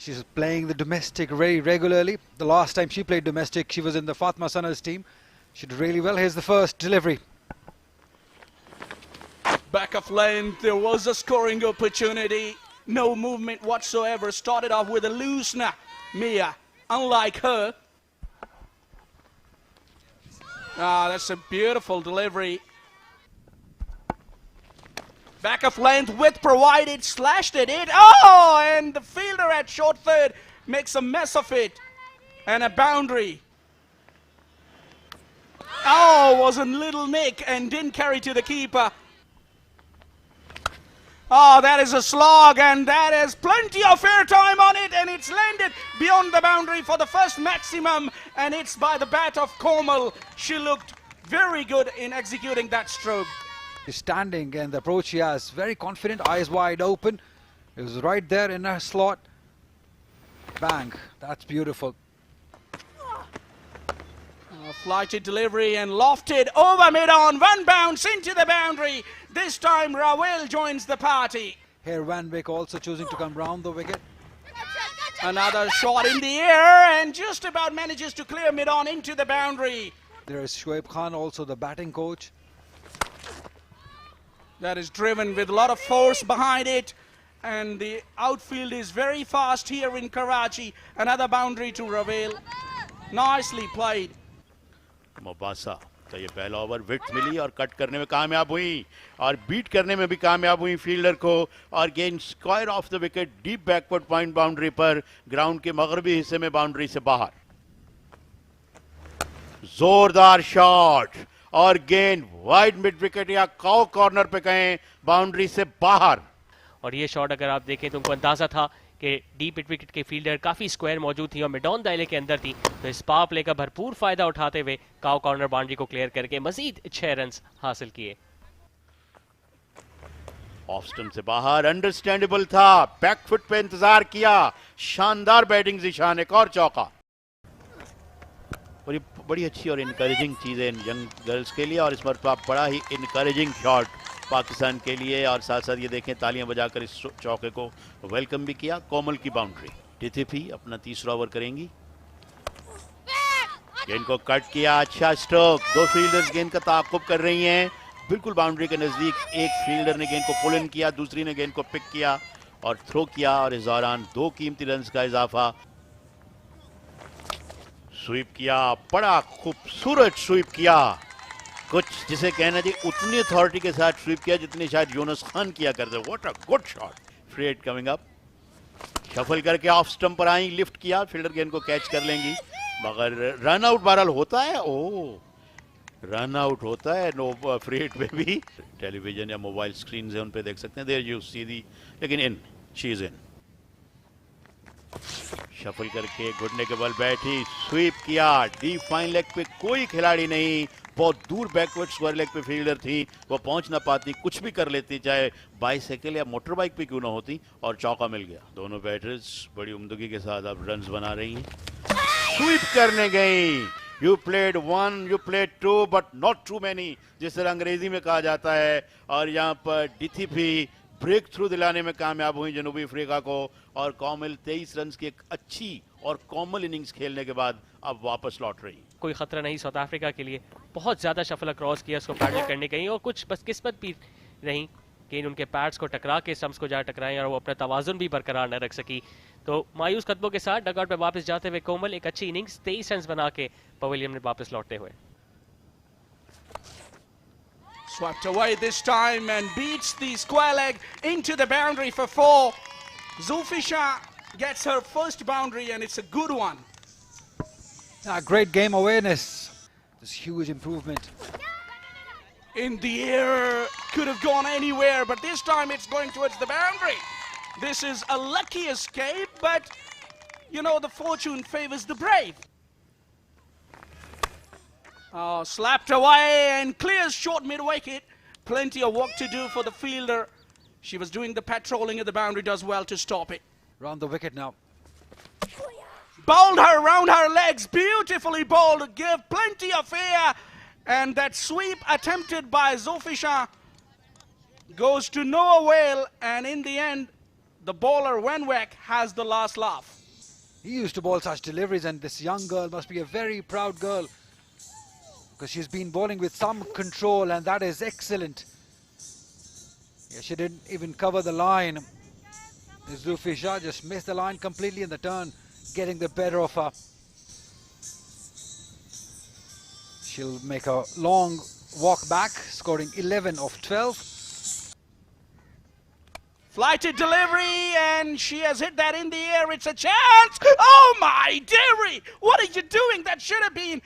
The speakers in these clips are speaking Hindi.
She's playing the domestic very regularly. The last time she played domestic, she was in the Fatma Sana's team. She did really well. Here's the first delivery. Back of length, there was a scoring opportunity. No movement whatsoever. Started off with a loosener. Mia, unlike her. That's a beautiful delivery. Back of length with provided, slashed it in. Oh, and the fielder at short third makes a mess of it. And a boundary. Oh, was a little nick and didn't carry to the keeper. Oh, that is a slog, and that is plenty of airtime on it, and it's landed beyond the boundary for the first maximum, and it's by the bat of Komal. She looked very good in executing that stroke. She's standing, and the approach she has, very confident, eyes wide open. It was right there in her slot. Bang, that's beautiful. Flighted delivery and lofted over mid-on, one bounce into the boundary. This time Ravel joins the party. Here Van Beek also choosing to come round the wicket. Another shot in the air and just about manages to clear mid-on into the boundary. There is Shoaib Khan, also the batting coach. That is driven with a lot of force behind it, and the outfield is very fast here in Karachi. Another boundary to Ravel. Nicely played. मुबासा का ये पहला ओवर विकेट मिली और कट करने में कामयाब हुई और बीट करने में भी कामयाब हुई फील्डर को और गेंद square of the wicket deep backward point boundary पर ग्राउंड के मगरबी हिस्से में बाउंड्री से बाहर. जोरदार शॉट और गेंद वाइड मिड विकेट या काउ कॉर्नर पे कहें बाउंड्री से बाहर. और ये शॉट अगर आप देखें तो उनको अंदाजा था कि डीप मिड विकेट के फील्डर काफी स्क्वायर मौजूद थी और मिडॉन दायरे के अंदर थी, तो इस पावर प्ले का भरपूर फायदा उठाते हुए काउ कॉर्नर बाउंड्री को क्लियर करके मजीद 6 रन हासिल किए. ऑफ स्टंप से बाहर अंडरस्टैंडेबल था, बैकफुट पे इंतजार किया, शानदार बैटिंग ज़िशान, एक और चौका. और ये बड़ी अच्छी और इनकरेजिंग चीज़ है इन यंग गर्ल्स के लिए और इस मरतबा बड़ा ही इनकरेजिंग शॉट पाकिस्तान के लिए और साथ साथ ये देखें तालियां बजाकर इस चौके को वेलकम भी किया. कोमल की बाउंड्री. टिथिफी अपना तीसरा ओवर करेंगी. गेंद को कट किया, अच्छा स्ट्रोक. 2 फील्डर्स गेंद का ताक़ुब कर रही हैं बिल्कुल बाउंड्री के नजदीक. एक फील्डर ने गेंद को पुल इन किया, दूसरी ने गेंद को पिक किया और थ्रो किया और इस दौरान 2 कीमती रन का इजाफा. स्वीप किया, बड़ा खूबसूरत स्वीप किया, कुछ जिसे कहना चाहिए उतनी अथॉरिटी के साथ स्वीप किया जितनी शायद यूनुस खान किया करते. What a good shot. Free hit coming up. Shuffle करके ऑफ स्टंप पर आई, लिफ्ट किया, फील्डर गेंद को कैच कर लेंगी मगर रन आउट बहरहाल होता है. ओ रन आउट होता है नो फ्री हिट में भी. टेलीविजन या मोबाइल स्क्रीन है उन पे देख सकते हैं. देयर यू सी दी, लेकिन in she is in. Shuffle करके घुटने के बल बैठी, स्वीप किया, डीप फाइन लेग पे कोई खिलाड़ी नहीं, बहुत दूर बैकवर्ड स्क्वायर लेग पे फील्डर थी, वो पहुंच ना पाती, कुछ भी कर लेती, चाहे बाइसाइकिल या मोटर बाइक पे क्यों ना होती, और चौका मिल गया. दोनों बैटर्स बड़ी उम्दगी के साथ अब रन्स बना रही हैं. स्वीप करने गई. You played 1, you played 2 but not too many, जिस तरह अंग्रेजी में कहा जाता है. और यहाँ पर डिथिफी ब्रेक थ्रू दिलाने में कामयाब हुई जनूबी अफ्रीका को और कोमल 23 रन की एक अच्छी और कॉमल इनिंग्स खेलने के बाद अब वापस लौट रही. कोई खतरा नहीं साउथ अफ्रीका के लिए. बहुत ज्यादा शफल क्रॉस किया, उसको पैडल करने गई और कुछ बस किस्मत भी नहीं कि उनके पैड्स को टकरा के स्टंप्स को जा टकराएं और वो अपना तवाजुन भी बरकरार न रख सकी. तो मायूस कदमों के साथ डगआउट पे वापस जाते हुए कोमल एक अच्छी इनिंग्स 23 रन बना के पवेलियन में वापस लौटते हुए. Swept away this time and beats the square leg into the boundary for 4. Zulfisha gets her first boundary and it's a good one. Great game awareness. This huge improvement. In the air, could have gone anywhere, but this time it's going towards the boundary. This is a lucky escape, but you know the fortune favors the brave. Slapped away and clears short mid-wicket. Plenty of work to do for the fielder. She was doing the patrolling at the boundary, does well to stop it. Round the wicket now. Bowled her round her legs, beautifully bowled, gave plenty of air, and that sweep attempted by Zulfisha goes to no avail, and in the end, the bowler Wenwek has the last laugh. He used to bowl such deliveries, and this young girl must be a very proud girl because she's been bowling with some control, and that is excellent. Yeah, she didn't even cover the line. Zulfi Shah just missed the line completely in the turn, getting the better of her. She'll make a long walk back, scoring 11 of 12. Flighted delivery, and she has hit that in the air. It's a chance. Oh my dearie! What are you doing? That should have been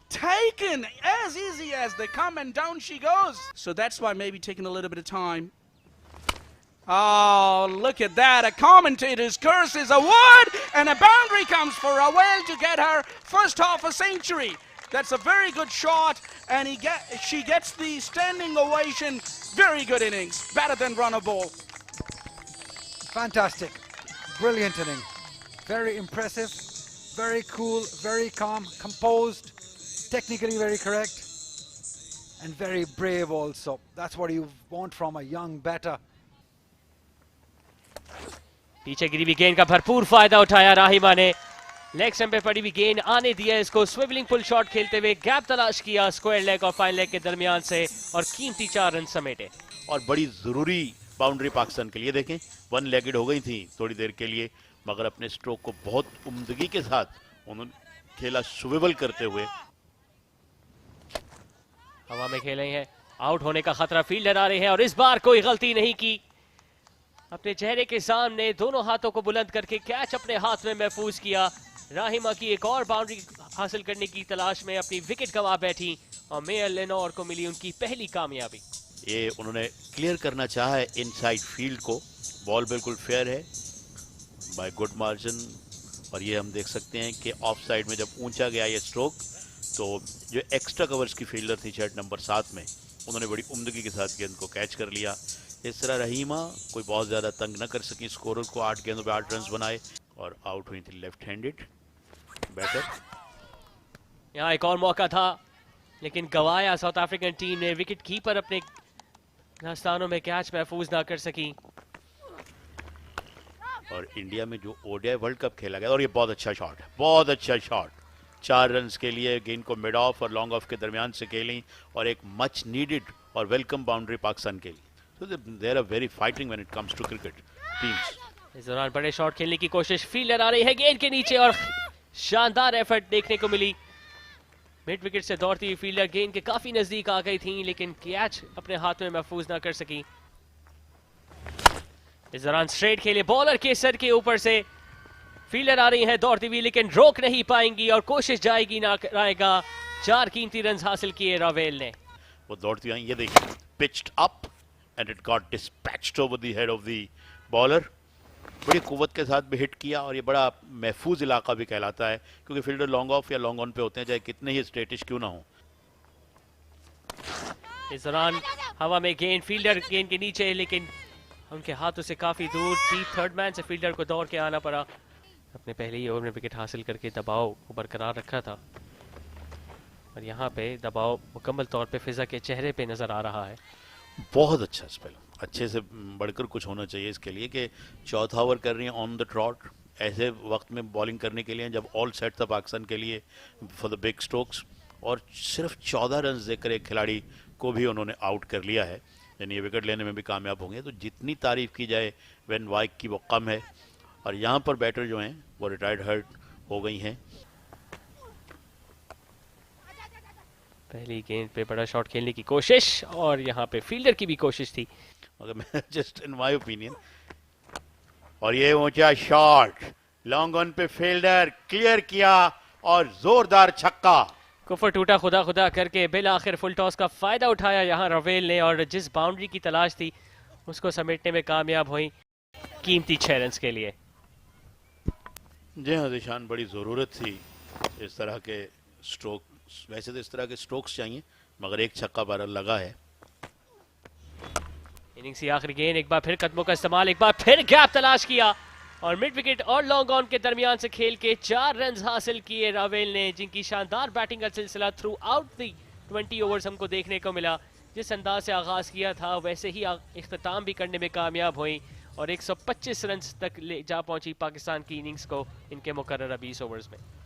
taken as easy as they come, and down she goes. So that's why maybe taking a little bit of time. Oh, look at that. A commentator's curse is a word, and a boundary comes for Rawal to get her first half a century. That's a very good shot, and she gets the standing ovation. Very good innings. Better than run a ball. Fantastic. Brilliant inning. Very impressive. Very cool, very calm, composed, technically very correct, and very brave also. That's what you want from a young batter. पीछे गिरी हुई गेंद का भरपूर फायदा उठाया राहिमा ने। लेग स्टंप पे पड़ी हुई गेंद आने दिया, इसको स्विवलिंग पुल शॉट खेलते हुए गैप तलाश किया स्क्वायर लेग और फाइन लेग के दरमियान से और कीमती 4 रन समेटे। और बड़ी जरूरी बाउंड्री पाकिस्तान के लिए। देखें, वन लेगेड हो गई थी थोड़ी देर के लिए, मगर अपने स्ट्रोक को बहुत उम्दगी के साथ उन्होंने खेला, स्विवल करते हुए। हवा में खेले हैं, आउट होने का खतरा फील्डर आ रहे हैं और इस बार कोई गलती नहीं की। अपने चेहरे के सामने दोनों हाथों को बुलंद करके कैच अपने हाथ में महफूज किया। राहिमा की एक और बाउंड्री हासिल करने की तलाश में अपनी विकेट गंवा बैठी और मेयर लेनोर को मिली उनकी पहली कामयाबी। ये उन्होंने क्लियर करना चाहा है इनसाइड फील्ड को। बॉल बिल्कुल फेयर है बाय गुड मार्जिन, और ये हम देख सकते हैं कि ऑफ साइड में जब ऊंचा गया ये स्ट्रोक, तो जो एक्स्ट्रा कवर्स की फील्डर थी शर्ट नंबर 7 में, उन्होंने बड़ी उम्दगी के साथ गेंद को कैच कर लिया। इस तरह रहीमा कोई बहुत ज़्यादा तंग न कर सकी स्कोरर को, 8 गेंदों पे 8 रन बनाए और आउट हुई थी लेफ्ट हैंडेड बैटर। यहाँ एक और मौका था लेकिन गवाया साउथ अफ्रीकन टीम ने। विकेट कीपर अपने स्थानों में कैच महफूज ना कर सकी। और इंडिया में जो ओडीआई वर्ल्ड कप खेला गया, और ये बहुत अच्छा शॉट है, बहुत अच्छा शॉट। 4 रन के लिए गेंद को मिड ऑफ और लॉन्ग ऑफ के दरमियान से खेली और एक मच नीडेड और वेलकम बाउंड्री पाकिस्तान के लिए। So they are very fighting when it comes to cricket teams. इस दौरान बड़े शॉट खेलने की कोशिश, फील्डर आ रही है गेंद के नीचे और शानदार एफर्ट देखने को मिली। मिड विकेट से दौड़ती हुई फील्डर गेंद के काफी नजदीक आ गई थी लेकिन कैच अपने हाथ में महफूज ना कर सकी। इस दौरान स्ट्रेट खेले बॉलर के सर के ऊपर से, फील्डर आ रही है दौड़ती हुई लेकिन रोक नहीं पाएंगी और कोशिश जाएगी ना कराएगा। 4 कीमती रन हासिल किए रावेल ने। वो दौड़ती आई, ये देखिए, pitched up and it got dispatched over the head of the bowler. बड़ी कुव्वत के साथ भी हिट किया और ये बड़ा महफूज इलाका भी कहलाता है क्योंकि फील्डर लॉन्ग ऑफ या लॉन्ग ऑन पे होते हैं, चाहे कितने ही स्टेटिश क्यों ना हो। इस दौरान हवा में गेंद, फील्डर गेंद के नीचे लेकिन उनके हाथों से काफी दूर थी। थर्ड मैन से फील्डर को दौड़ के आना पड़ा। अपने पहले ही ओवर में विकेट हासिल करके दबाव को बरकरार रखा था और यहाँ पे दबाव मुकम्मल तौर पे फिजा के चेहरे पे नजर आ रहा है। बहुत अच्छा स्पेल, अच्छे से बढ़कर कुछ होना चाहिए इसके लिए कि चौथा ओवर कर रही हैं ऑन द ट्रॉट, ऐसे वक्त में बॉलिंग करने के लिए जब ऑल सेट था पाकिस्तान के लिए फॉर द बिग स्ट्रोक्स, और सिर्फ 14 रन देकर एक खिलाड़ी को भी उन्होंने आउट कर लिया है, यानी ये विकेट लेने में भी कामयाब होंगे। तो जितनी तारीफ की जाए वेन वाइक की वो कम है, और यहाँ पर बैटर जो हैं वो रिटायर्ड हर्ट हो गई हैं। पहली गेंद पे बड़ा शॉट खेलने की कोशिश और यहाँ पे फील्डर की भी कोशिश थी, मगर मैं जस्ट इन माय ओपिनियन, और ये ऊंचा शॉट लॉन्ग ऑन पे फील्डर क्लियर किया और जोरदार छक्का। कुफर टूटा खुदा खुदा करके बिल आखिर फुल टॉस का फायदा उठाया यहाँ रवेल ने और जिस बाउंड्री की तलाश थी उसको समेटने में कामयाब हुई कीमती 6 रन के लिए। जी हाँ जिशान, बड़ी ज़रूरत थी इस तरह के स्ट्रोक, वैसे तो इस तरह के स्ट्रोक्स चाहिए मगर एक छक्का बहरहाल लगा है। इनिंग्स की आखिरी गेंद, एक बार फिर कदमों का इस्तेमाल, एक बार फिर गैप तलाश किया और मिड विकेट और लॉन्ग ऑन के दरमियान से खेल के 4 रन हासिल किए रावेल ने, जिनकी शानदार बैटिंग का सिलसिला थ्रू आउट दी 20 ओवर्स हमको देखने को मिला। जिस अंदाज से आगाज किया था वैसे ही इख्तिताम भी करने में कामयाब हुई और 125 रन तक ले जा पहुंची पाकिस्तान की इनिंग्स को इनके मुकर्रर 20 ओवर्स में।